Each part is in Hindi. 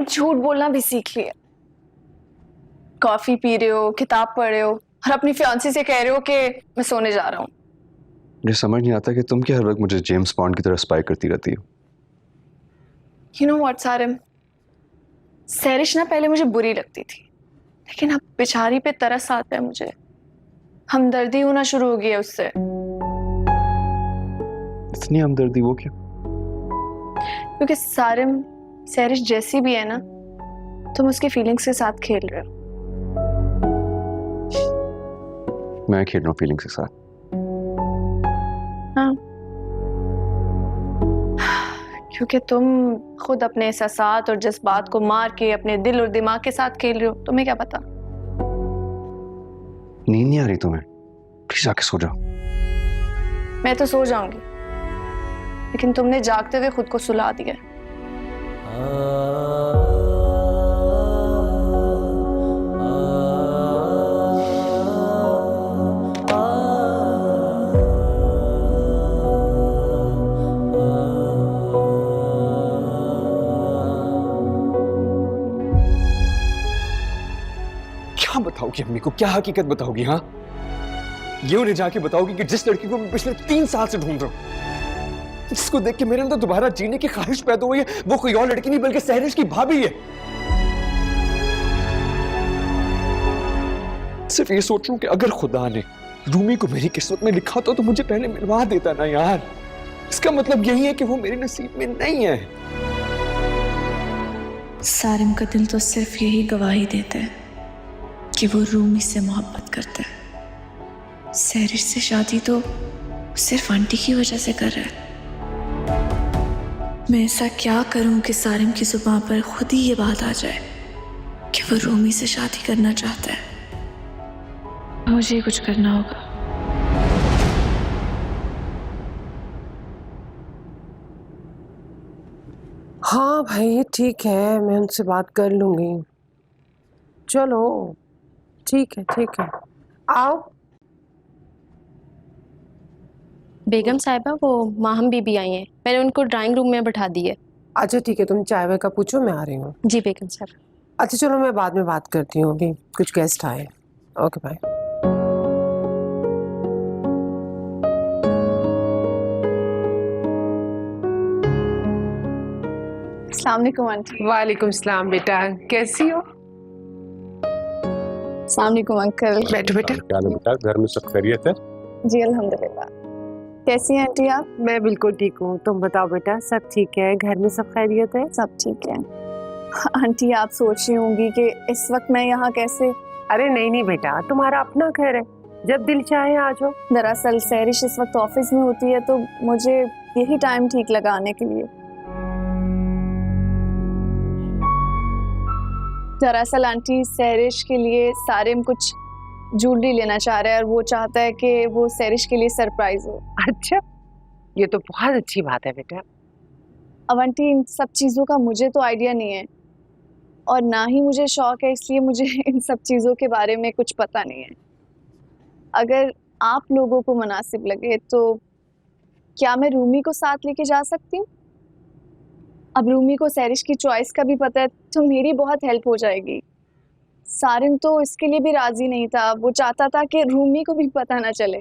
झूठ बोलना भी सीख लिया। कॉफी पी रहे हो, किताब पढ़ रहे हो और अपनी फियांसी से कह रहे हो कि मैं सोने जा रहा हूँ। मुझे समझ नहीं आता कि तुम क्या हर वक्त मुझे जेम्स बॉन्ड की तरह स्पाई करती रहती हो। You know what, सारिम, सैरिश ना पहले मुझे बुरी लगती थी, लेकिन अब बेचारी पे तरस आता है मुझे। हमदर्दी होना शुरू हो गई है उससे। इतनी हमदर्दी? वो क्या? क्योंकि सारिम सैरिश जैसी भी है ना, तुम उसके फीलिंग्स के साथ खेल रहे हो। मैं खेल रहा हूँ फीलिंग्स के साथ? हाँ, क्योंकि तुम खुद अपने एहसासात और जज्बात को मार के अपने दिल और दिमाग के साथ खेल रहे हो। तुम्हें क्या पता? नींद नहीं आ रही तुम्हें? प्लीज जाके सो जाओ। मैं तो सो जाऊंगी, लेकिन तुमने जागते हुए खुद को सुला दिया। क्या बताओगी अम्मी को? क्या हकीकत बताओगी? हाँ, ये उन्हें जाके बताओगी कि जिस लड़की को मैं पिछले 3 साल से ढूंढ रहा हूं, जिसको देख के मेरे अंदर दोबारा जीने की ख्वाहिश पैदा हुई है, वो कोई और लड़की नहीं बल्कि सैरिश की भाभी है। सिर्फ ये सोच रहा हूं कि अगर खुदा ने रूमी को मेरी किस्मत में लिखा तो मुझे पहले मिलवा देता ना यार। इसका मतलब यही है कि वो मेरे नसीब में नहीं है। सारिम का दिल तो सिर्फ यही गवाही देता है कि वो रूमी से मोहब्बत करता है। सैरिश से शादी तो सिर्फ आंटी की वजह से कर रहा है। मैं ऐसा क्या करूं कि सारिम की जुबान पर खुद ही ये बात आ जाए कि वो रूमी से शादी करना चाहता है। मुझे कुछ करना होगा। हाँ भाई ठीक है, मैं उनसे बात कर लूंगी। चलो ठीक है आओ। बेगम साहिबा, वो माहम बीबी आई हैं, मैंने उनको ड्राइंग रूम में बैठा दी है। अच्छा ठीक है, तुम चाय वाय का पूछो, मैं आ रही हूँ। जी बेगम साहिबा। अच्छा चलो, मैं बाद में बात करती हूँ, अभी कुछ गेस्ट आए। Okay bye. अस्सलाम वालेकुम आंटी। वालेकुम सलाम बेटा, कैसी हो? अस्सलाम वालेकुम अंकल। बैठो बेटा। क्या हाल है बेटा? घर में सब खैरियत है? जी अल्हम्दुलिल्लाह। कैसी हैं आंटी आप? मैं बिल्कुल ठीक हूँ, तुम बताओ बेटा, सब ठीक है? घर में सब खैरियत है? सब ठीक है। आंटी आप सोच रही होंगी कि इस वक्त मैं यहाँ कैसे? अरे नहीं बेटा, तुम्हारा अपना घर है, जब दिल चाहे आ जाओ। दरअसल सैरिश इस वक्त ऑफिस में होती है, तो मुझे यही टाइम ठीक लगा आने के लिए। दरअसल आंटी सैरिश के लिए सारिम कुछ ज्वेलरी लेना चाह रहा है और वो चाहता है कि वो सैरिश के लिए सरप्राइज हो। अच्छा, ये तो बहुत अच्छी बात है बेटा। अब आंटी इन सब चीज़ों का मुझे तो आइडिया नहीं है और ना ही मुझे शौक है, इसलिए मुझे इन सब चीज़ों के बारे में कुछ पता नहीं है। अगर आप लोगों को मुनासिब लगे तो क्या मैं रूमी को साथ लेके जा सकती हूँ? अब रूमी को सैरिश की चॉइस का भी पता है, तो मेरी बहुत हेल्प हो जाएगी। सारिम तो इसके लिए भी राजी नहीं था, वो चाहता था कि रूमी को भी पता ना चले,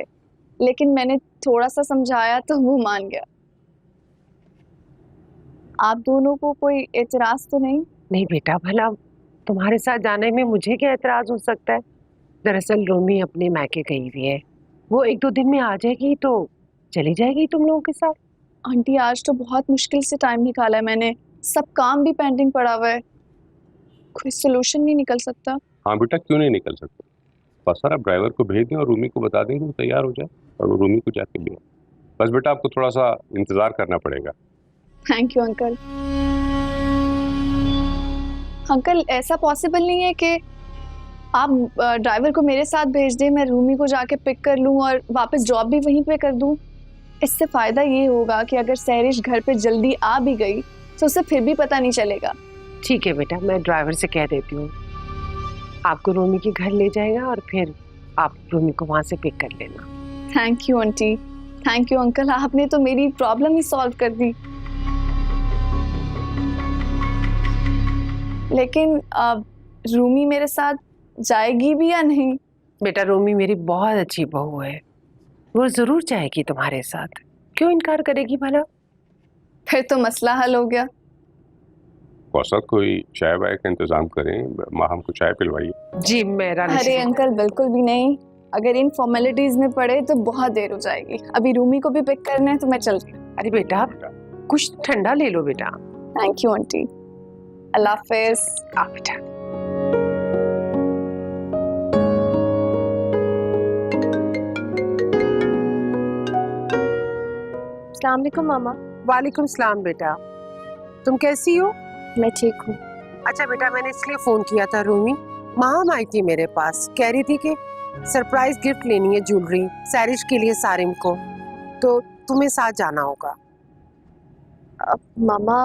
लेकिन मैंने थोड़ा सा समझाया तो वो मान गया। आप दोनों को कोई एतराज तो नहीं? नहीं बेटा, भला तुम्हारे साथ जाने में मुझे क्या एतराज हो सकता है? दरअसल रूमी अपने मायके गई हुई है, वो 1-2 दिन में आ जाएगी तो चली जाएगी तुम लोगों के साथ। आंटी आज तो बहुत मुश्किल से टाइम निकाला है मैंने, सब काम भी पेंडिंग पड़ा हुआ है, कोई सोल्यूशन नहीं निकल सकता? हाँ बेटा, क्यों नहीं निकल सकता? बस सर आप ड्राइवर को भेज दें और रूमी को बता दें कि वो तैयार हो जाए और वो रूमी को जाके ले। बस बेटा आपको थोड़ा सा इंतजार करना पड़ेगा। Thank you uncle. अंकल ऐसा पॉसिबल नहीं है कि आप ड्राइवर को मेरे साथ भेज दें, मैं रूमी को जाके पिक कर लूँ और वापस जॉब भी वहीं पे कर दूँ? इससे फ़ायदा ये होगा कि अगर सैरिश घर पे जल्दी आ भी गई तो उसे फिर भी पता नहीं चलेगा। ठीक है बेटा, मैं ड्राइवर से कह देती हूँ, आपको रूमी के घर ले जाएगा और फिर आप रूमी को वहाँ से पिक कर लेना। Thank you aunty. Thank you uncle, आपने तो मेरी प्रॉब्लम ही सॉल्व कर दी। लेकिन रूमी मेरे साथ जाएगी भी या नहीं? बेटा रूमी मेरी बहुत अच्छी बहू है, वो जरूर जाएगी तुम्हारे साथ, क्यों इनकार करेगी भला? फिर तो मसला हल हो गया। औसत कोई चाय वाय का इंतजाम करें, माँ हमको चाय पिलवाइए। जी मैं रानी अरे अंकल बिल्कुल भी नहीं, अगर इन फॉर्मेलिटीज में पड़े तो बहुत देर हो जाएगी। अभी रूमी को भी पिक करना है तो मैं चल रही हूँ। अरे बेटा कुछ ठंडा ले लो बेटा। थैंक यू आंटी, अल्लाह हाफिज। आ बेटा। अस्सलाम वालेकुम मामा। वालेकुम सलाम बेटा, तुम कैसी हो? मैं ठीक हूँ। अच्छा बेटा मैंने इसलिए फोन किया था रूमी, माम आई थी मेरे पास, कह रही थी कि सरप्राइज गिफ्ट लेनी है ज्वेलरी सैरिश के लिए सारिम को, तो तुम्हें साथ जाना होगा। मामा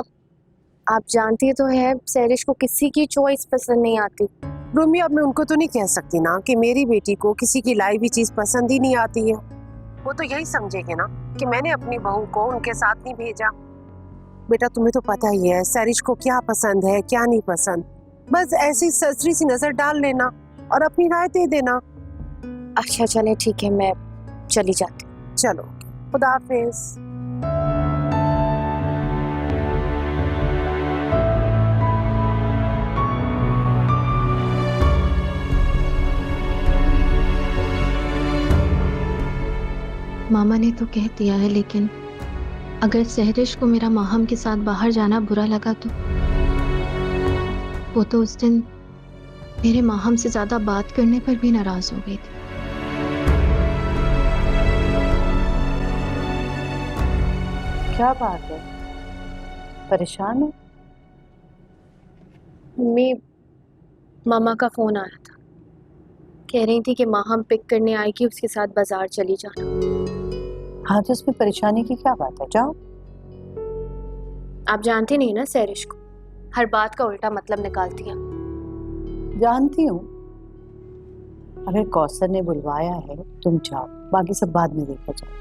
आप जानती तो है सैरिश को किसी की चॉइस पसंद नहीं आती। रूमी अब मैं उनको तो नहीं कह सकती ना कि मेरी बेटी को किसी की लाई हुई चीज पसंद ही नहीं आती है, वो तो यही समझेंगे ना कि मैंने अपनी बहू को उनके साथ नहीं भेजा। बेटा तुम्हें तो पता ही है सैरिश को क्या पसंद है क्या नहीं पसंद, बस ऐसी ससरी सी नजर डाल लेना और अपनी राय दे देना। अच्छा चले ठीक है, मैं चली जाती। चलो खुदा हाफिज। मामा ने तो कह दिया है, लेकिन अगर सहरिश को मेरा माहम के साथ बाहर जाना बुरा लगा तो वो तो उस दिन मेरे माहम से ज्यादा बात करने पर भी नाराज हो गई थी। क्या बात है, परेशान हो? मम्मी मामा का फोन आया था, कह रही थी कि माहम पिक करने आएगी, उसके साथ बाजार चली जाना। हाँ तो इसमें परेशानी की क्या बात है, जाओ। आप जानती नहीं ना सैरिश को, हर बात का उल्टा मतलब निकालती है। जानती हूँ, अगर कौसर ने बुलवाया है तुम जाओ, बाकी सब बाद में देखा जाए।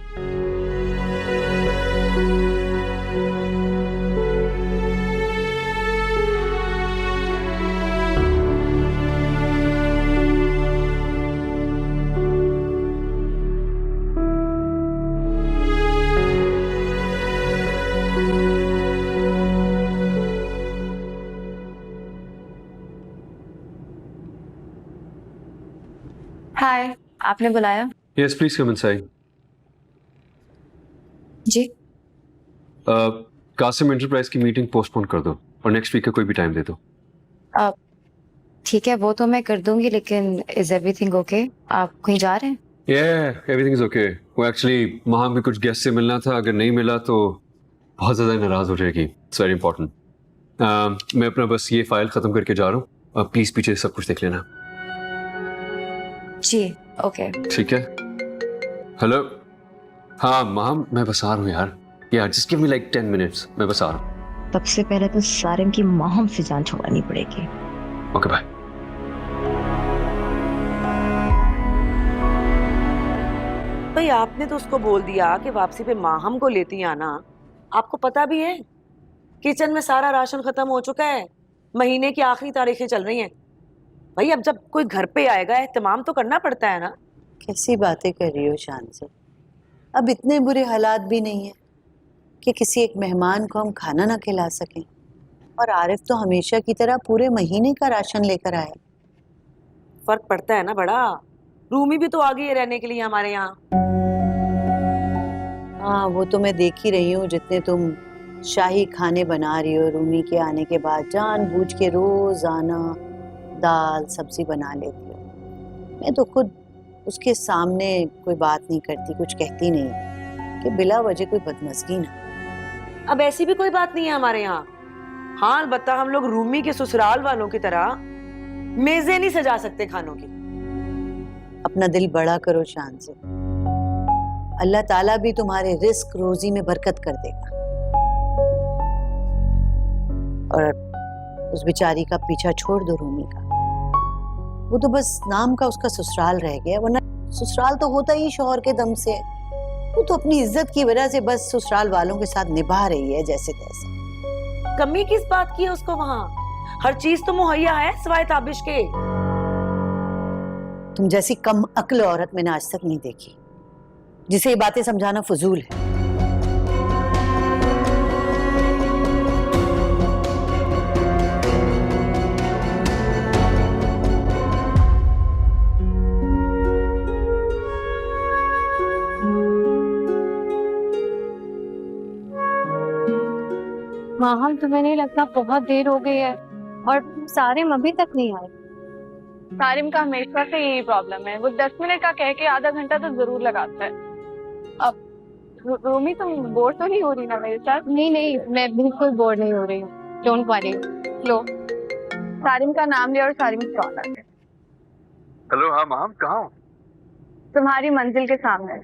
हाय, आपने बुलाया? Yes please come inside. जी। कासिम एंटरप्राइज की मीटिंग पोस्टपोन कर दो और नेक्स्ट वीक का कोई भी टाइम दे दो। ठीक है, वो तो मैं कर दूंगी, लेकिन इज एवरीथिंग ओके? आप कहीं जा रहे हैं? Everything is okay. वो एक्चुअली वहाँ भी कुछ गेस्ट से मिलना था, अगर नहीं मिला तो बहुत ज़्यादा नाराज़ हो जाएगी। It's very important. मैं अपना बस ये फाइल ख़त्म करके जा रहा हूँ, प्लीज़ पीछे सब कुछ देख लेना। जी ओके। ठीक है। हेलो, हाँ माम मैं बस आ रहा हूँ यार just give me like 10 minutes, मैं बस आ रहा हूँ। सबसे पहले तो सारिम की माहम से जान छुड़ानी पड़ेगी। Okay bye. भाई आपने तो उसको बोल दिया कि वापसी पे माहम को लेती आना। आपको पता भी है किचन में सारा राशन खत्म हो चुका है, महीने की आखिरी तारीखें चल रही हैं। भाई अब जब कोई घर पे आएगा एहतमाम तो करना पड़ता है ना। कैसी बातें कर रही हो शान से, अब इतने बुरे हालात भी नहीं है कि किसी एक मेहमान को हम खाना ना खिला सकें, और आरिफ तो हमेशा की तरह पूरे महीने का राशन लेकर आए। फर्क पड़ता है ना बड़ा, रूमी भी तो आ गई है रहने के लिए हमारे यहाँ। हाँ वो तो मैं देख ही रही हूँ, जितने तुम शाही खाने बना रही हो रूमी के आने के बाद, जानबूझ के रोजाना दाल सब्जी बना लेती हो। मैं तो खुद उसके सामने कोई बात नहीं करती, कुछ कहती नहीं कि बिला वजह कोई बदमज़गी ना। अब ऐसी भी कोई बात नहीं है हमारे यहाँ। हाँ अलबत्ता हम लोग रूमी के ससुराल वालों की तरह मेजें नहीं सजा सकते खानों की। अपना दिल बड़ा करो शान से, अल्लाह ताला भी तुम्हारे रिस्क रोजी में बरकत कर देगा। और उस बेचारी का पीछा छोड़ दो रूमी का, वो तो बस नाम का उसका ससुराल रह गया, वरना ससुराल तो होता ही शौहर के दम से है। वो तो अपनी इज्जत की वजह से बस ससुराल वालों के साथ निभा रही है जैसे तैसे। कमी किस बात की है उसको वहाँ? हर चीज तो मुहैया है सिवाय ताबिश के। तुम जैसी कम अक्ल औरत मैंने आज तक नहीं देखी, जिसे ये बातें समझाना फजूल है। माहम, तुम्हें नहीं लगता बहुत देर हो गई है और सारिम अभी तक नहीं आए? सारिम का हमेशा से यही प्रॉब्लम है, वो 10 मिनट का कह के आधा घंटा तो जरूर लगाता है। अब रोमी, तुम बोर तो नहीं हो रही ना मेरे साथ? नहीं नहीं, मैं बिल्कुल बोर नहीं हो रही हूँ, डोंट वरी। लो, सारिम का नाम लिया और सारिम कॉल आ गया। हेलो, हाँ माम, कहाँ हो? तुम्हारी मंजिल के सामने।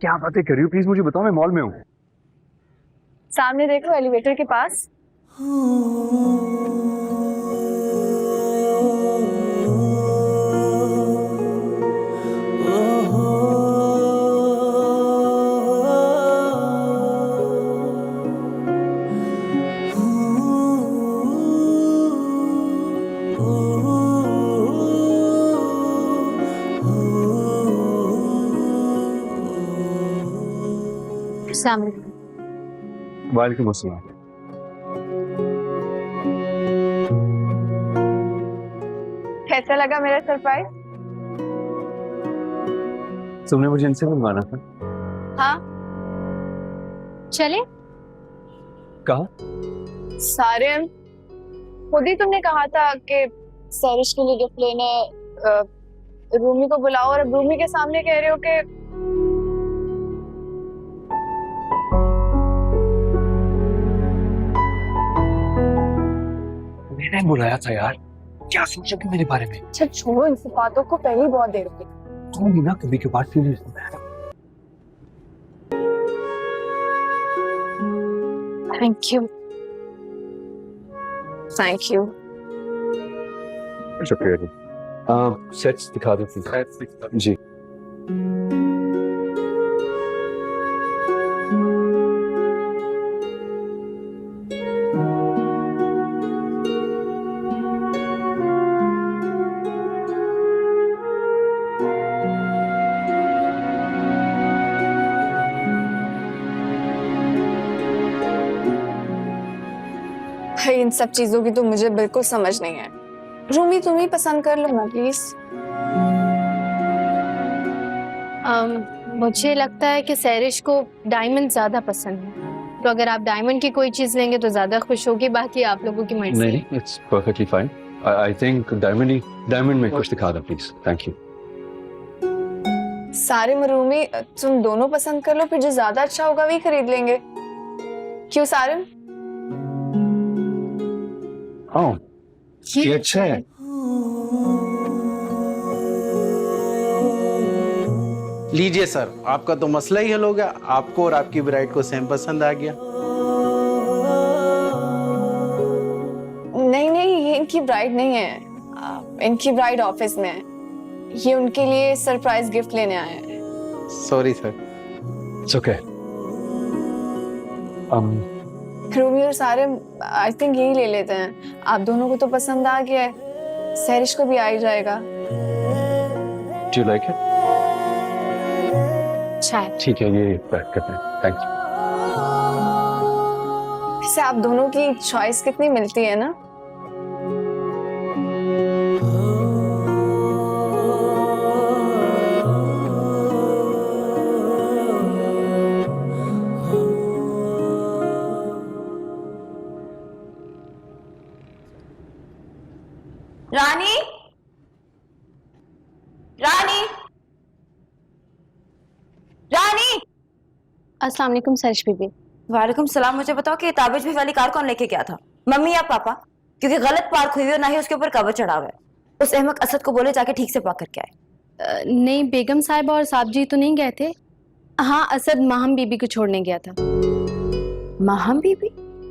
क्या बातें कर रही हो? प्लीज मुझे बताओ, मैं मॉल में हूँ। सामने देखो, एलिवेटर के पास। सामने। वालेकुम अस्सलाम। कैसा लगा मेरा सरप्राइज? तुमने मुझे इनसे मिलवाना था। हाँ, चले? कहा? सारिम, खुद ही तुमने कहा था कि सरिश के लिए गिफ्ट लेने रूमी को बुलाओ, और अब रूमी के सामने कह रहे हो कि मैंने बुलाया था यार, क्या सोचोगे मेरे बारे में? अच्छा छोड़ो, इन बातों को, पहली बहुत देर हो गई। तुम भी ना कभी के बाद क्यों नहीं सुनते? Thank you, thank you. शुक्रिया। सेट्स दिखा दो प्लीज। जी। भाई, इन सब चीजों की तो मुझे बिल्कुल समझ नहीं है। रूमी, तुम ही पसंद कर लो ना प्लीज। मुझे लगता है कि सैरिश को डायमंड ज्यादा पसंद है, तो अगर आप डायमंड की कोई चीज लेंगे तो ज्यादा खुश होगी, बाकी आप लोगों की मर्जी। नहीं, it's perfectly fine. I think diamond में कुछ दिखा दो please. Thank you. Sarim, Rumi, तुम दोनों पसंद कर लो, फिर जो ज्यादा अच्छा होगा वही खरीद लेंगे। क्यों सारिम? हाँ, ये अच्छा है। लीजिए सर, आपका तो मसला ही हल हो गया। आपको और आपकी ब्राइड को सेम पसंद आ गया। नहीं नहीं, ये इनकी ब्राइड नहीं है, इनकी ब्राइड ऑफिस में है। ये उनके लिए सरप्राइज गिफ्ट लेने आए हैं। Sorry sir. It's okay. Rumi और सारिम, आई थिंक यही ले लेते हैं। आप दोनों को तो पसंद आ गया है, सैरिश को भी आ ही जाएगा। Do you like it? शायद। ठीक है, ये पैक करते हैं। Thank you. वैसे आप दोनों की चॉइस कितनी मिलती है ना। रानी, रानी, रानी। अस्सलाम वालेकुम सरिश बीबी। वालेकुम सलाम। मुझे बताओ कि ताबिश भी वाली कार कौन लेके गया था, मम्मी या पापा? क्योंकि गलत पार्क हुई है और ना ही उसके ऊपर कवर चढ़ा हुआ है। उस अहमक असद को बोले जाके ठीक से पार्क करके आए। नहीं, बेगम साहिबा और साहब जी तो नहीं गए थे। हाँ, असद माहम बीबी को छोड़ने गया था। माहम बीबी?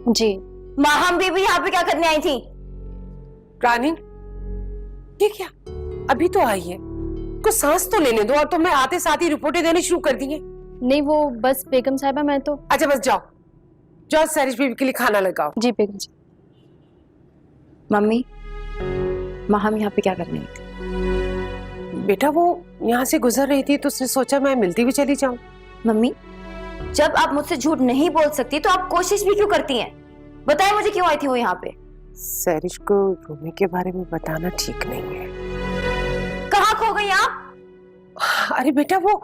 जी। माहम बीबी यहाँ पे क्या करने आई थी? रानी, ये क्या, अभी तो आई है, कुछ सांस तो लेने दो। और तो मैं आते साथ ही रिपोर्टें देनी शुरू कर दी है। नहीं, वो बस बेगम साहिबा, मैं तो। अच्छा बस जाओ जाओ, सैरिश बीबी के लिए खाना लगाओ। जी बेगम जी। मम्मी, हम यहाँ पे क्या करने आई थी? बेटा वो यहाँ से गुजर रही थी तो उसने सोचा मैं मिलती भी चली जाऊं। मम्मी, जब आप मुझसे झूठ नहीं बोल सकती तो आप कोशिश भी क्यों करती हैं? बताएं मुझे क्यों आई थी वो यहाँ पे? सैरिश को रूमी के बारे में बताना ठीक नहीं है। कहाँ खो गई आप? अरे बेटा वो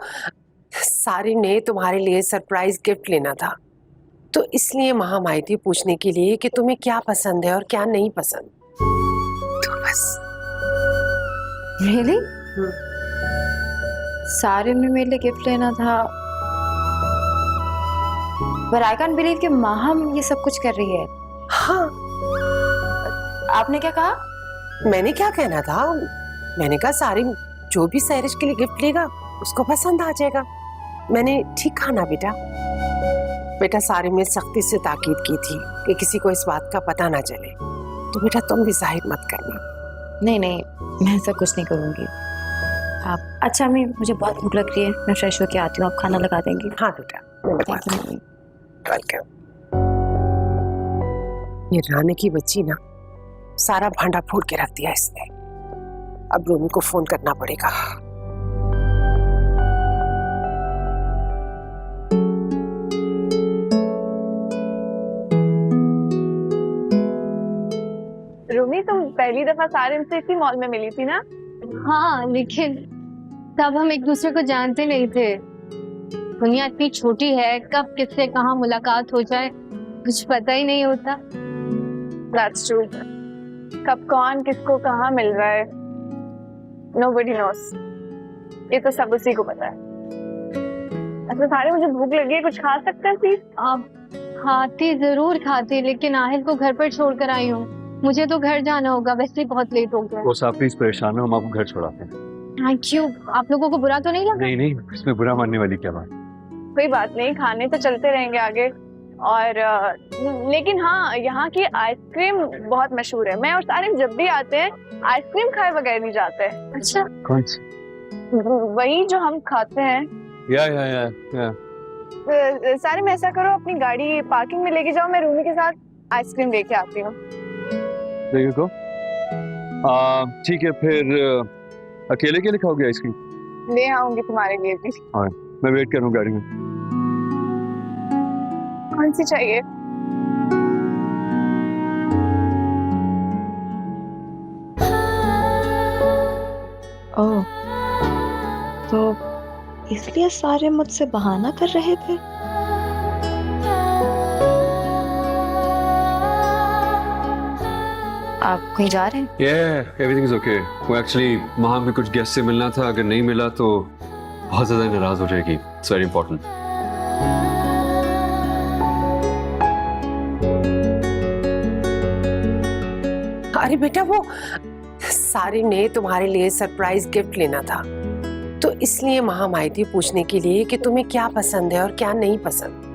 सारिन ने तुम्हारे लिए सरप्राइज गिफ्ट लेना था तो इसलिए महाम आई थी पूछने के लिए कि तुम्हें क्या पसंद है और क्या नहीं पसंद। तो बस। रियली? सारिन ने मेरे लिए गिफ्ट लेना था, पर आई कांट बिलीव कि माहम ये सब कुछ कर रही है। हाँ। आपने क्या कहा? मैंने क्या कहना था, मैंने कहा सारिन जो भी सैरिश के लिए गिफ्ट लेगा उसको पसंद आ जाएगा। मैंने ठीक कहा ना बेटा? बेटा सारिन ने सख्ती से ताकीद की थी कि किसी को इस बात का पता ना चले, तो बेटा तुम भी जाहिर मत करना। नहीं नहीं, मैं ऐसा कुछ नहीं करूंगी। आप अच्छा अम्मी, मुझे बहुत भूख लग रही है, मैं फ्रेश होके आती हूँ, आप खाना लगा देंगी? हाँ बेटा, वेलकम। ये रानी की बच्ची ना सारा भांडा फोड़ के रख दिया इसने। अब रूमी को फोन करना पड़ेगा। रूमी, तुम पहली दफा सारिन से इसी मॉल में मिली थी ना? हाँ, लेकिन तब हम एक दूसरे को जानते नहीं थे। दुनिया इतनी छोटी है, कब किससे कहाँ मुलाकात हो जाए कुछ पता ही नहीं होता। That's true. कब कौन किसको कहाँ मिल रहा है, nobody knows. ये तो सब उसी को पता है। अच्छा सारे, मुझे भूख लगी है, कुछ खा सकते हैं प्लीज? आप खाती जरूर खाती, लेकिन आहिल को घर पर छोड़ कर आई हूँ। मुझे तो घर जाना होगा, वैसे ही बहुत लेट हो गया। वो साहब प्लीज परेशान हो, हम आपको घर छोड़ाते हैं। Thank you. आप लोगों को बुरा तो नहीं लगा? नहीं नहीं, इसमें बुरा मानने वाली क्या बात। कोई बात नहीं, खाने तो चलते रहेंगे आगे। और लेकिन हाँ, यहाँ की आइसक्रीम बहुत मशहूर है। मैं और सारिन जब भी आते हैं आइसक्रीम खाए बगैर नहीं जाते। अच्छा, कौन सी? वही जो हम खाते हैं। या। सारिन, ऐसा करो, अपनी गाड़ी पार्किंग में लेके जाओ, मैं रूमी के साथ आइसक्रीम लेके आती हूँ। There you go. ठीक है, फिर अकेले के लिए खाओगे आइसक्रीम? ले आऊंगी तुम्हारे लिए भी। हाँ, मैं वेट कर रहा हूँ गाड़ी में। कौन सी चाहिए? ओह, तो इसलिए सारे मुझसे बहाना कर रहे थे। आप कहीं जा रहे हैं? Yeah, everything is okay. वो एक्चुअली वहाँ भी कुछ गेस्ट से मिलना था, अगर नहीं मिला तो बहुत ज़्यादा नाराज हो जाएगी। It's very important. अरे बेटा वो सारिन ने तुम्हारे लिए सरप्राइज गिफ्ट लेना था तो इसलिए महाम आई थी पूछने के लिए कि तुम्हें क्या पसंद है और क्या नहीं पसंद।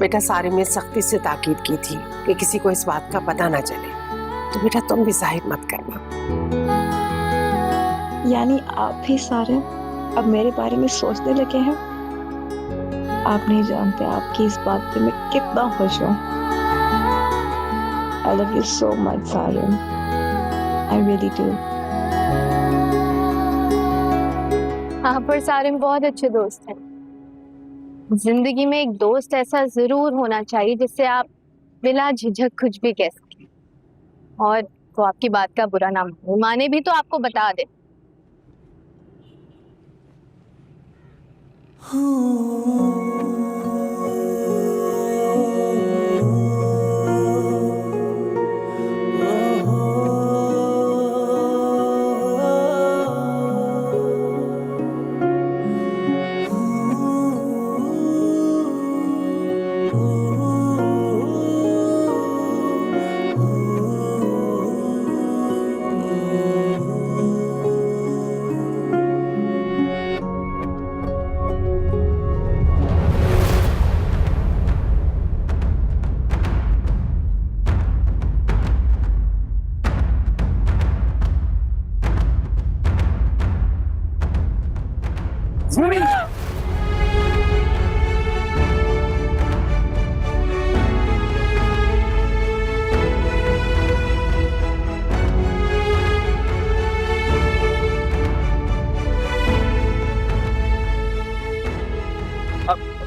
बेटा सारिन ने सख्ती से ताकीद की थी कि किसी को इस बात का पता ना चले, तो बेटा तुम भी जाहिर मत करना। यानी आप भी सारे अब मेरे बारे में सोचने लगे हैं? आप नहीं जानते आपकी इस बात पे मैं कितना खुश हूँ। I love you so much, Sareen. I really do. आप और सारिन बहुत अच्छे दोस्त हैं। जिंदगी में एक दोस्त ऐसा जरूर होना चाहिए जिससे आप बिना झिझक कुछ भी कह सकें और वो आपकी बात का बुरा ना माने भी तो आपको बता दे।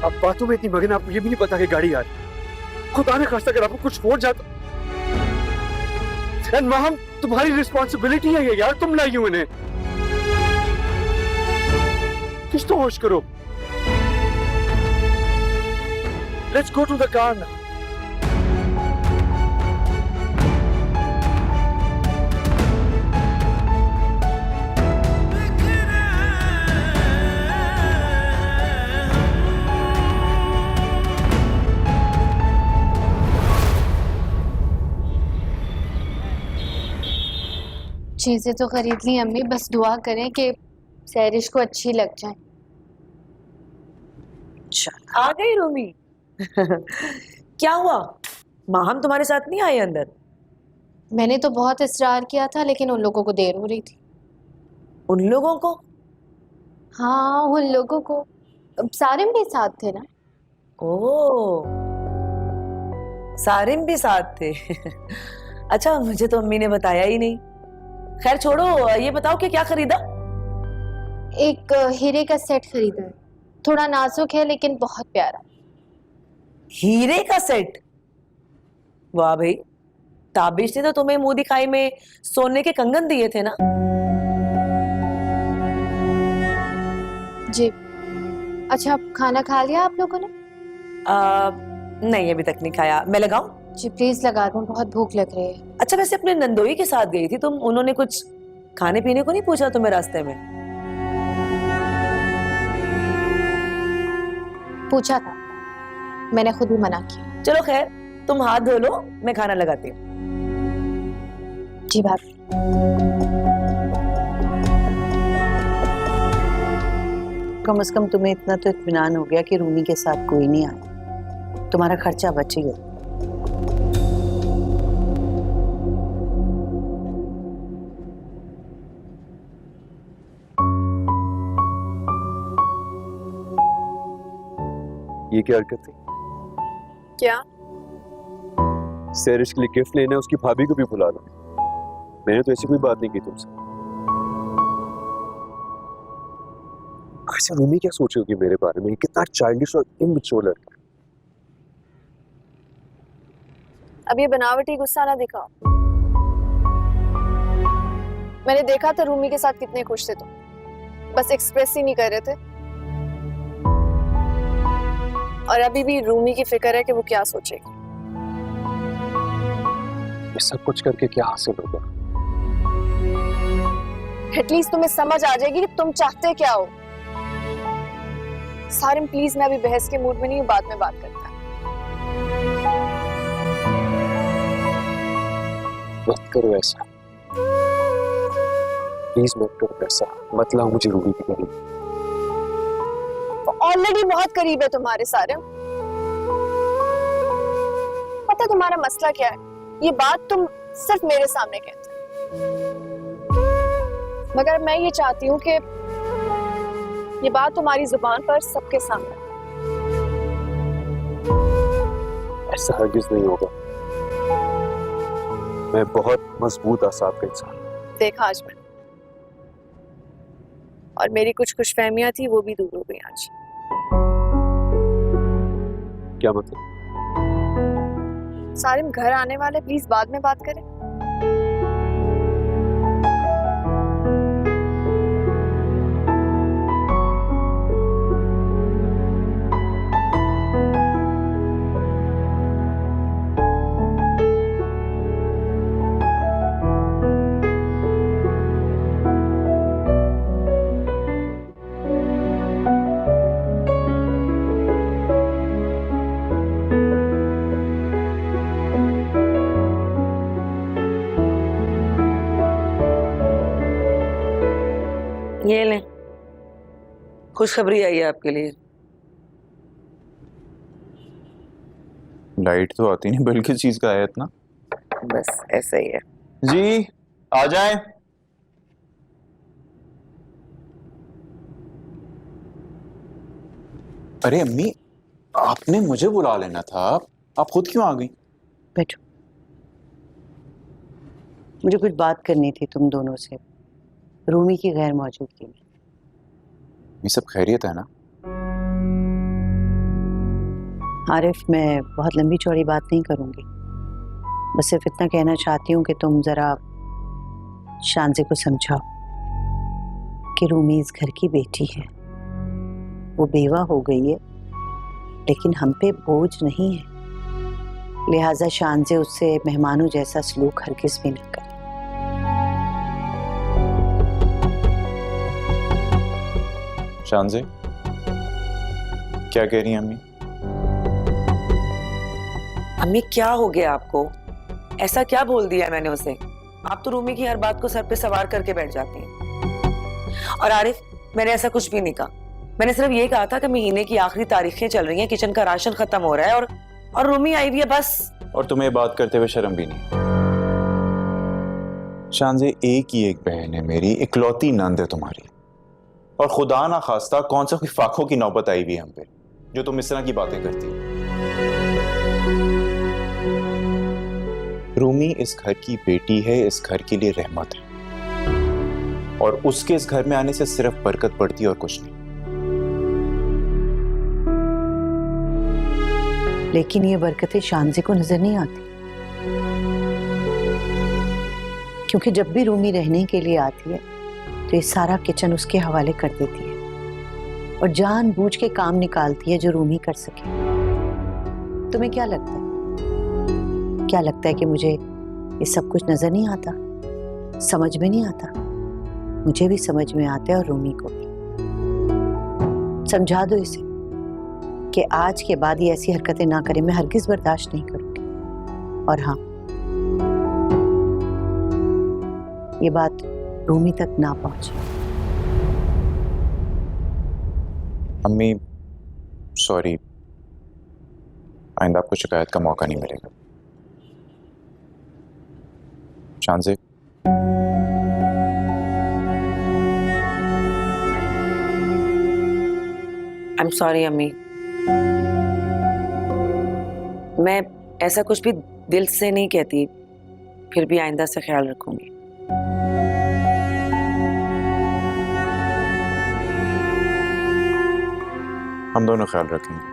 अब बातों में इतनी मगन, आपको ये भी नहीं पता कि गाड़ी आ रही। खुदा ने खास्ता अगर आपको कुछ हो जाता। एंड माहम, तुम्हारी रिस्पॉन्सिबिलिटी है ये यार, तुम लाई हो इन्हें। कुछ तो होश करो। Let's go to the car now. चीजें तो खरीद ली अम्मी, बस दुआ करें कि सैरिश को अच्छी लग जाए। आ गई रूमी। क्या हुआ, माहम तुम्हारे साथ नहीं आई अंदर? मैंने तो बहुत इसरार किया था लेकिन उन लोगों को देर हो रही थी। उन लोगों को? हाँ, उन लोगों को। सारिम भी साथ थे ना? ओह, सारिम भी साथ थे। अच्छा, मुझे तो अम्मी ने बताया ही नहीं। खैर छोड़ो, ये बताओ कि क्या खरीदा? एक हीरे का सेट खरीदा है, थोड़ा नाजुक है लेकिन बहुत प्यारा। हीरे का सेट? वाह भाई, ताबिश ने तो तुम्हें मुंह दिखाई में सोने के कंगन दिए थे ना? जी। अच्छा, खाना खा लिया आप लोगों ने? नहीं, अभी तक नहीं खाया। मैं लगाऊं? जी प्लीज लगा दूं, बहुत भूख लग रही है। अच्छा, वैसे अपने नंदोई के साथ गई थी तुम, उन्होंने कुछ खाने पीने को नहीं पूछा तुम्हें रास्ते में? पूछा था, मैंने खुद ही मना किया। चलो खैर, तुम हाथ धो लो, मैं खाना लगाती हूँ। जी भाभी। कम से कम तुम्हें इतना तो इत्मीनान हो गया कि रूमी के साथ कोई नहीं आया, तुम्हारा खर्चा बच गया। ये क्या हरकत थी? क्या? सैरिश के लिए गिफ्ट लेना है, उसकी भाभी को भी बुला लो। मैंने तो ऐसी कोई बात नहीं की तुमसे। अच्छा, रूमी क्या सोचेगी मेरे बारे में? कितना चाइल्डिश और इमैच्योर लड़का। अब ये बनावटी गुस्सा ना दिखाओ। मैंने देखा था रूमी के साथ कितने खुश थे तुम, बस एक्सप्रेस ही नहीं कर रहे थे। और अभी भी रूमी की फिक्र है कि वो क्या सोचेगी। ये सब कुछ करके क्या हासिल होगा? एटलीस्ट तुम्हें समझ आ जाएगी कि तुम चाहते क्या हो। सारिम प्लीज, मैं अभी बहस के मूड में नहीं हूँ, बाद में बात करते हैं। मत करो ऐसा, प्लीज मत करो ऐसा, मत लाओ मुझे रूमी की करीब। ऑलरेडी बहुत करीब है तुम्हारे सारे। पता तुम्हारा मसला क्या है? ये बात तुम सिर्फ मेरे सामने कहते हो, मगर मैं ये चाहती हूँ कि ये बात तुम्हारी जुबान पर सबके सामने। ऐसा हरगिज नहीं होगा। मैं बहुत मजबूत आसाब का इंसान। देखा आज मैंने, और मेरी कुछ खुशफहमियां थी वो भी दूर हो गई आज। क्या मतलब? सारिम घर आने वाले, प्लीज बाद में बात करें। ये लें, खुशखबरी आई है आपके लिए। लाइट तो आती नहीं, बल्कि चीज का है इतना। बस ऐसा ही है जी, आ जाए। अरे अम्मी, आपने मुझे बुला लेना था, आप खुद क्यों आ गई? बैठो, मुझे कुछ बात करनी थी तुम दोनों से, रूमी की गैर मौजूदगी में। ये सब खैरियत है ना? आरिफ, मैं बहुत लंबी चौड़ी बात नहीं करूंगी, बस सिर्फ इतना कहना चाहती हूँ कि तुम जरा शांजे को समझाओ कि रूमी इस घर की बेटी है, वो बेवा हो गई है लेकिन हम पे बोझ नहीं है, लिहाजा शांजे उससे मेहमानों जैसा सलूक हरगिज़ भी न करे। शांजे, क्या कह रही हैं अम्मी? अम्मी क्या हो गया आपको? ऐसा क्या बोल दिया मैंने उसे? आप तो रूमी की हर बात को सर पे सवार करके बैठ जाती हैं। और आरिफ, मैंने ऐसा कुछ भी नहीं कहा, मैंने सिर्फ ये कहा था कि महीने की आखिरी तारीखें चल रही हैं, किचन का राशन खत्म हो रहा है और रूमी आई हुई है, बस। और तुम्हें बात करते हुए शर्म भी नहीं? शांजे, एक ही एक बहन है मेरी, इकलौती नंद है तुम्हारी, और खुदा ना खास्ता कौन सा कोई फाकों की नौबत आई हुई है हम पे, जो तुम इस तरह की बातें करती हो। रूमी इस घर की बेटी है, इस घर के लिए रहमत है, और उसके इस घर में आने से सिर्फ बरकत पड़ती है और कुछ नहीं। लेकिन ये बरकतें शांजे को नजर नहीं आती, क्योंकि जब भी रूमी रहने के लिए आती है तो ये सारा किचन उसके हवाले कर देती है और जानबूझ के काम निकालती है जो रूमी कर सके। तुम्हें क्या लगता है? क्या लगता है कि मुझे ये सब कुछ नजर नहीं आता, समझ में नहीं आता? मुझे भी समझ में आता है और रूमी को भी। समझा दो इसे कि आज के बाद ये ऐसी हरकतें ना करे, मैं हरगिज़ बर्दाश्त नहीं करूंगी। और हाँ, ये बात रूमी तक ना पहुंचे। अम्मी सॉरी, आइंदा आपको शिकायत का मौका नहीं मिलेगा। शांजे, आई एम सॉरी अम्मी, मैं ऐसा कुछ भी दिल से नहीं कहती, फिर भी आइंदा से ख्याल रखूंगी। हम दोनों ख्याल रखेंगे।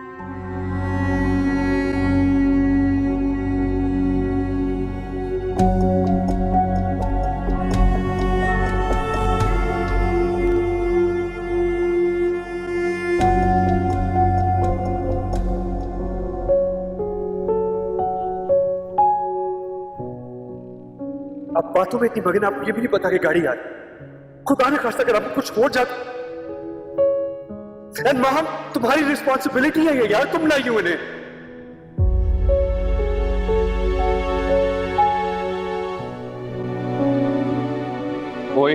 अब बातों में इतनी मगन, आपको ये भी नहीं पता कि गाड़ी आ रही। खुदा ने खास्ता अगर आपको कुछ हो जाता, माहम तुम्हारी रिस्पॉन्सिबिलिटी है ये यार, तुम लाई हो इन्हें। ओए,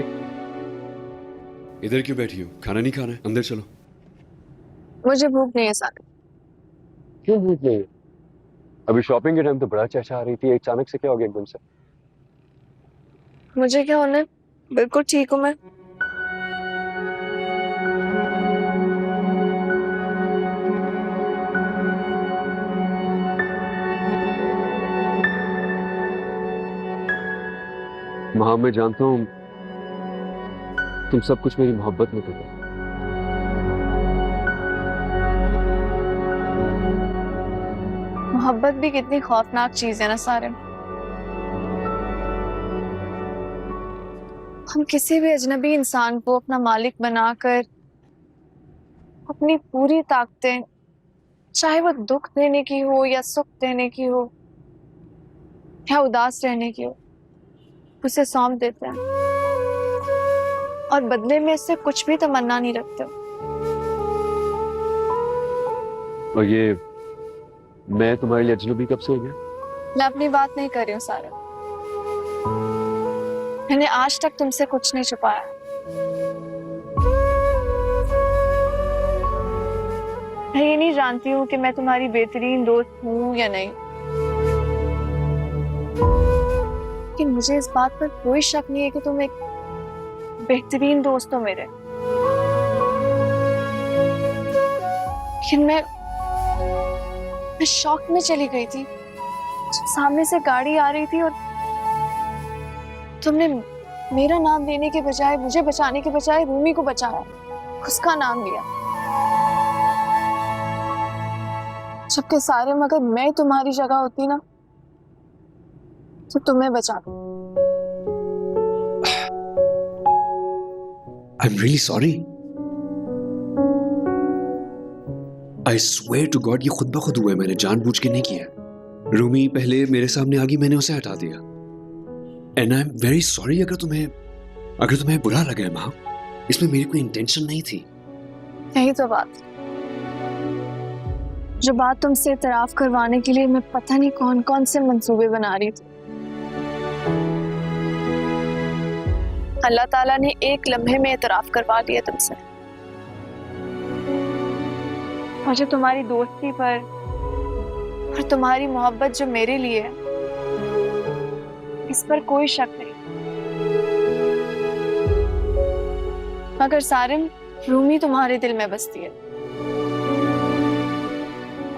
इधर क्यों बैठी हो? खाना नहीं खाना है? अंदर चलो। मुझे भूख नहीं है सागर। क्यों भूख नहीं है? अभी शॉपिंग के टाइम तो बड़ा चर्चा आ रही थी, अचानक से क्या हो गया एकदम से? मुझे क्या होना है, बिल्कुल ठीक हूँ मैं। माँ, मैं जानता हूँ तुम सब कुछ मेरी मोहब्बत में करते हो। मोहब्बत भी कितनी खौफनाक चीज है ना सारे। हम किसी भी अजनबी इंसान को अपना मालिक बनाकर अपनी पूरी ताकतें, चाहे वो दुख देने की हो या सुख देने की हो या उदास रहने की हो, उसे सौंप देते हैं और बदले में इससे कुछ भी तमन्ना नहीं रखते। और ये मैं तुम्हारे लिए अजनबी कब से हो गया? मैं अपनी बात नहीं कर रही हूँ सारा, मैंने आज तक तुमसे कुछ नहीं छुपाया। मैं ये नहीं जानती हूँ कि मैं तुम्हारी बेहतरीन दोस्त हूँ या नहीं, लेकिन मुझे इस बात पर कोई शक नहीं है कि तुम एक बेहतरीन दोस्त हो मेरे। लेकिन मैं शॉक में चली गई थी जब सामने से गाड़ी आ रही थी और तुमने मेरा नाम लेने के बजाय, मुझे बचाने के बजाय रूमी को बचाया, उसका नाम लिया। जबकि सारिम, अगर मैं तुम्हारी जगह होती ना तो तुम्हें बचाती। I'm really sorry. I swear to God, ये खुद ब खुद हुआ है, मैंने जानबूझ के नहीं किया। रूमी पहले मेरे सामने आ गई, मैंने उसे हटा दिया। And I'm very sorry अगर तुम्हें बुरा लगा है माँ, इसमें मेरी कोई इंटेंशन नहीं थी। यही तो बात, जो बात तुमसे इतराफ करवाने के लिए मैं पता नहीं कौन कौन से मंसूबे बना रही थी। अल्लाह ताला ने एक लम्हे में इतराफ करवा दिया तुमसे। मुझे तुम्हारी दोस्ती पर और तुम्हारी मोहब्बत जो मेरे लिए है, इस पर कोई शक नहीं। मगर सारिम, रूमी तुम्हारे दिल में बसती है।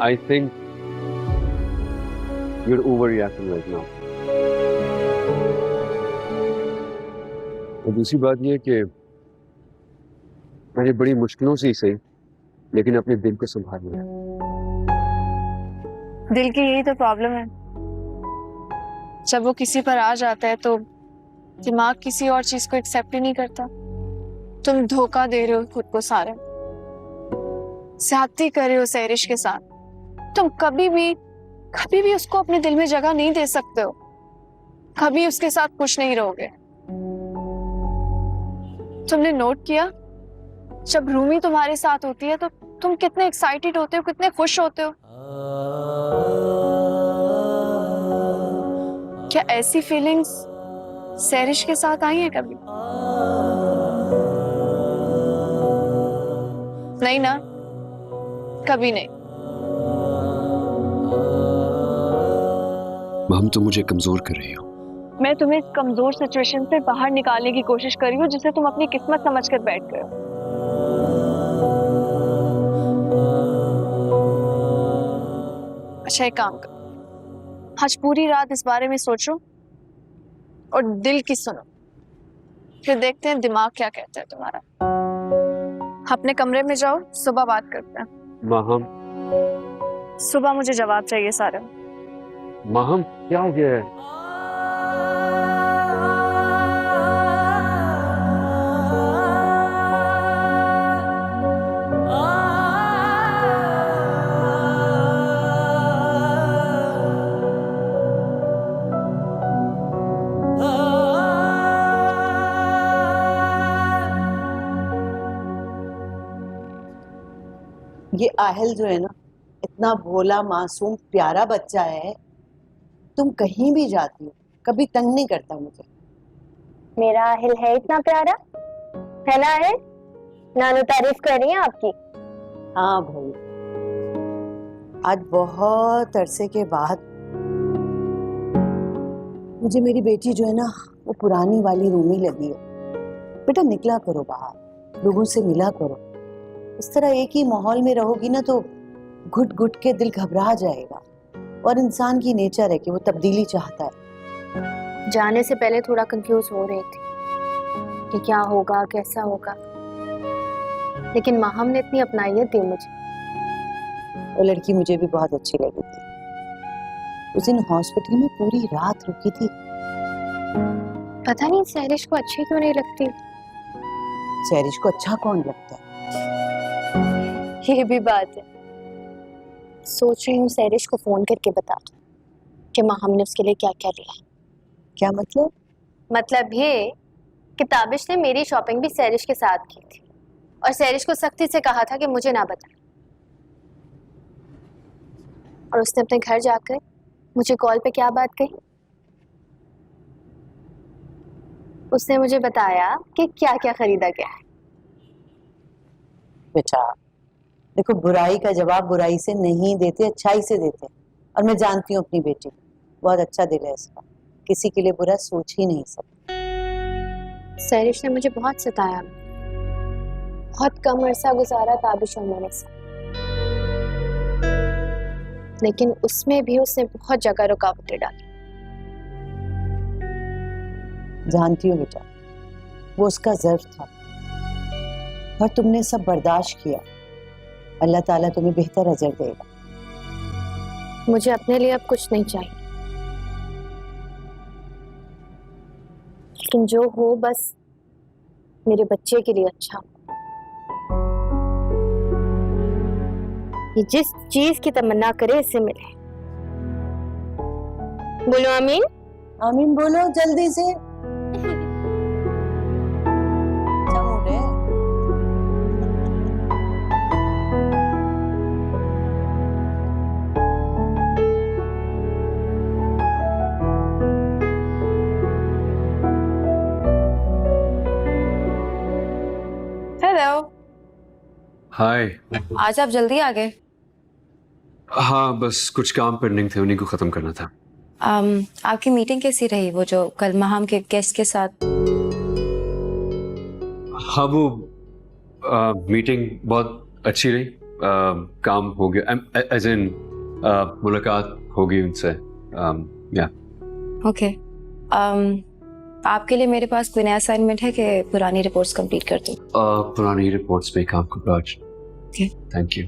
I think you're overreacting right now. और दूसरी बात ये कि मैंने बड़ी मुश्किलों से इसे, लेकिन अपने दिल को संभाल लिया। दिल की यही तो प्रॉब्लम है, जब वो किसी पर आ जाता है तो दिमाग किसी और चीज को एक्सेप्ट ही नहीं करता। तुम धोखा दे रहे हो खुद को सारे, ज्यादती कर रहे हो सहरिश के साथ। तुम कभी भी उसको अपने दिल में जगह नहीं दे सकते हो, कभी उसके साथ खुश नहीं रहोगे। तुमने नोट किया, जब रूमी तुम्हारे साथ होती है तो तुम कितने एक्साइटेड होते हो, कितने खुश होते हो। क्या ऐसी फीलिंग्स सहरिश के साथ आई है कभी? नहीं ना, कभी नहीं। माम, तुम मुझे कमजोर कर रही हो। मैं तुम्हें इस कमजोर सिचुएशन से बाहर निकालने की कोशिश कर रही हूँ जिसे तुम अपनी किस्मत समझकर बैठ गए हो। अच्छा, एक काम करो, आज पूरी रात इस बारे में सोचो और दिल की सुनो, फिर देखते हैं दिमाग क्या कहता है तुम्हारा। अपने कमरे में जाओ, सुबह बात करते हैं। माहम, सुबह मुझे जवाब चाहिए सारे। माहम, क्या हो गया है? ये आहिल जो है ना, इतना भोला मासूम प्यारा बच्चा है। तुम कहीं भी जाती हो कभी तंग नहीं करता मुझे। मेरा आहिल है इतना प्यारा, है ना? है नानू तारीफ कर रही है आपकी। हाँ भाई, आज बहुत अरसे के बाद मुझे मेरी बेटी जो है ना, वो पुरानी वाली रूमी लगी है। बेटा निकला करो बाहर, लोगों से मिला करो। इस तरह एक ही माहौल में रहोगी ना तो घुट घुट के दिल घबरा जाएगा। और इंसान की नेचर है कि वो तब्दीली चाहता है। जाने से पहले थोड़ा कंफ्यूज हो रही थी कि क्या होगा, कैसा होगा, लेकिन माहम ने इतनी अपनाइयत दी मुझे। वो लड़की मुझे भी बहुत अच्छी लगी थी। उस दिन हॉस्पिटल में पूरी रात रुकी थी। पता नहीं सहरिश को अच्छी क्यों नहीं लगती। सहरिश को अच्छा कौन लगता है? ये भी बात है। सोच रही हूँ सहरिश को फोन करके बता दूं कि माहम ने उसके लिए क्या क्या लिया। क्या मतलब? मतलब ये कि ताबिश ने मेरी शॉपिंग भी सहरिश के साथ की थी और सहरिश को सख्ती से कहा था कि मुझे ना बताए। और उसने अपने घर जाकर मुझे कॉल पे क्या बात कही, उसने मुझे बताया कि क्या क्या खरीदा गया है। बेटा देखो, बुराई का जवाब बुराई से नहीं देते, अच्छाई से देते। और मैं जानती हूँ अपनी बेटी, बहुत अच्छा दिल है इसका, किसी के लिए बुरा सोच ही नहीं सकती। सहरिश ने मुझे बहुत सताया, बहुत कम अरसा गुजारा ताबिश और मेरे साथ। लेकिन उसमें भी उसने बहुत जगह रुकावटें डाली। जानती हो बेटा, वो उसका ज़र्फ था, पर तुमने सब बर्दाश्त किया। अल्लाह ताला तुम्हें बेहतर अजर देगा। मुझे अपने लिए अब कुछ नहीं चाहिए, लेकिन जो हो बस मेरे बच्चे के लिए अच्छा हो। ये जिस चीज की तमन्ना करे इसे मिले। बोलो आमीन। आमीन बोलो जल्दी से। हेलो। हाय। आज आप जल्दी आ गए। हाँ, बस कुछ काम पेंडिंग थे, उन्हीं को खत्म करना था। आपकी मीटिंग कैसी रही, वो जो कल माहम के गेस्ट के साथ? हाँ, वो मीटिंग बहुत अच्छी रही। काम हो गया, एज इन मुलाकात हो गई उनसे। या ओके। आपके लिए मेरे पास कोई नया असाइनमेंट है कि पुरानी रिपोर्ट्स कंप्लीट कर दूं? पुरानी रिपोर्ट्स पे काम करो आज। Okay, thank you.